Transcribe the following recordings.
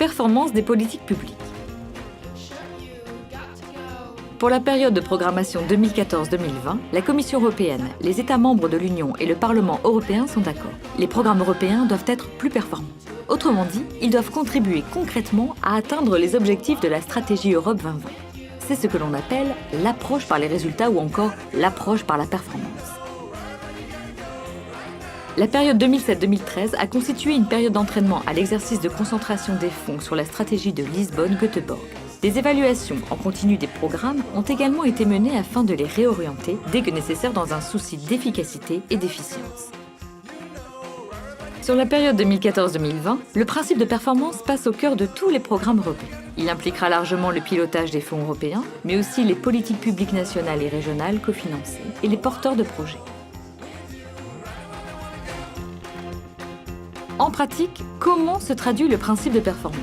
Performance des politiques publiques. Pour la période de programmation 2014-2020, la Commission européenne, les États membres de l'Union et le Parlement européen sont d'accord. Les programmes européens doivent être plus performants. Autrement dit, ils doivent contribuer concrètement à atteindre les objectifs de la stratégie Europe 2020. C'est ce que l'on appelle l'approche par les résultats ou encore l'approche par la performance. La période 2007-2013 a constitué une période d'entraînement à l'exercice de concentration des fonds sur la stratégie de Lisbonne-Göteborg. Des évaluations en continu des programmes ont également été menées afin de les réorienter dès que nécessaire dans un souci d'efficacité et d'efficience. Sur la période 2014-2020, le principe de performance passe au cœur de tous les programmes européens. Il impliquera largement le pilotage des fonds européens, mais aussi les politiques publiques nationales et régionales cofinancées et les porteurs de projets. En pratique, comment se traduit le principe de performance ?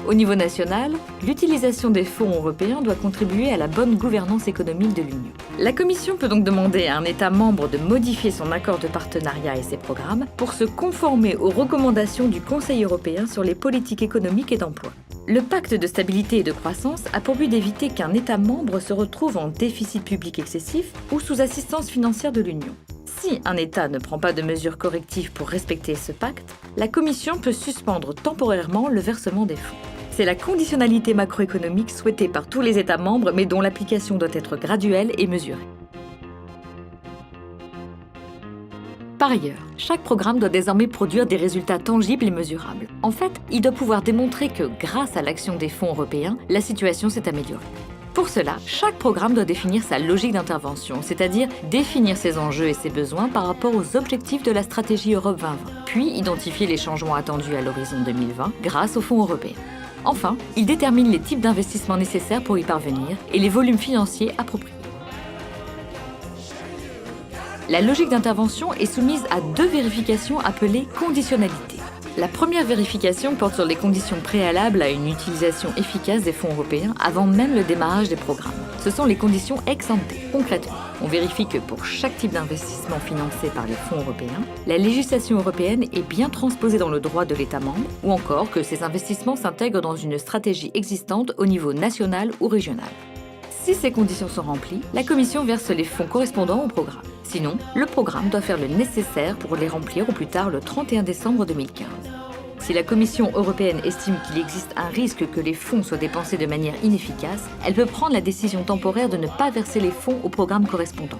Au niveau national, l'utilisation des fonds européens doit contribuer à la bonne gouvernance économique de l'Union. La Commission peut donc demander à un État membre de modifier son accord de partenariat et ses programmes pour se conformer aux recommandations du Conseil européen sur les politiques économiques et d'emploi. Le pacte de stabilité et de croissance a pour but d'éviter qu'un État membre se retrouve en déficit public excessif ou sous assistance financière de l'Union. Si un État ne prend pas de mesures correctives pour respecter ce pacte, la Commission peut suspendre temporairement le versement des fonds. C'est la conditionnalité macroéconomique souhaitée par tous les États membres, mais dont l'application doit être graduelle et mesurée. Par ailleurs, chaque programme doit désormais produire des résultats tangibles et mesurables. En fait, il doit pouvoir démontrer que, grâce à l'action des fonds européens, la situation s'est améliorée. Pour cela, chaque programme doit définir sa logique d'intervention, c'est-à-dire définir ses enjeux et ses besoins par rapport aux objectifs de la stratégie Europe 2020, puis identifier les changements attendus à l'horizon 2020 grâce aux fonds européens. Enfin, il détermine les types d'investissements nécessaires pour y parvenir et les volumes financiers appropriés. La logique d'intervention est soumise à deux vérifications appelées conditionnalités. La première vérification porte sur les conditions préalables à une utilisation efficace des fonds européens avant même le démarrage des programmes. Ce sont les conditions ex ante. Concrètement, on vérifie que pour chaque type d'investissement financé par les fonds européens, la législation européenne est bien transposée dans le droit de l'État membre, ou encore que ces investissements s'intègrent dans une stratégie existante au niveau national ou régional. Si ces conditions sont remplies, la Commission verse les fonds correspondants au programme. Sinon, le programme doit faire le nécessaire pour les remplir au plus tard le 31 décembre 2015. Si la Commission européenne estime qu'il existe un risque que les fonds soient dépensés de manière inefficace, elle peut prendre la décision temporaire de ne pas verser les fonds au programme correspondant.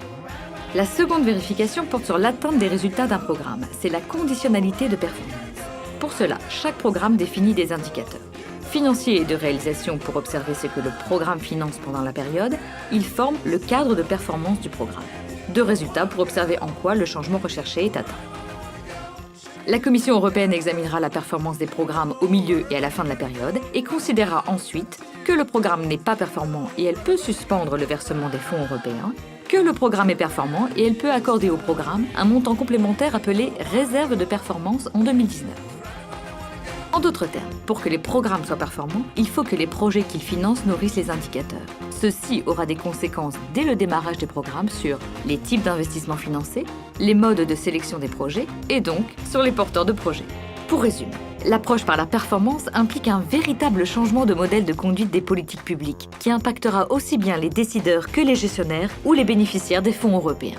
La seconde vérification porte sur l'atteinte des résultats d'un programme. C'est la conditionnalité de performance. Pour cela, chaque programme définit des indicateurs financiers et de réalisation pour observer ce que le programme finance pendant la période. Il forme le cadre de performance du programme. De résultats pour observer en quoi le changement recherché est atteint. La Commission européenne examinera la performance des programmes au milieu et à la fin de la période et considérera ensuite que le programme n'est pas performant et elle peut suspendre le versement des fonds européens, que le programme est performant et elle peut accorder au programme un montant complémentaire appelé réserve de performance en 2019. En d'autres termes, pour que les programmes soient performants, il faut que les projets qu'ils financent nourrissent les indicateurs. Ceci aura des conséquences dès le démarrage des programmes sur les types d'investissements financés, les modes de sélection des projets et donc sur les porteurs de projets. Pour résumer, l'approche par la performance implique un véritable changement de modèle de conduite des politiques publiques qui impactera aussi bien les décideurs que les gestionnaires ou les bénéficiaires des fonds européens.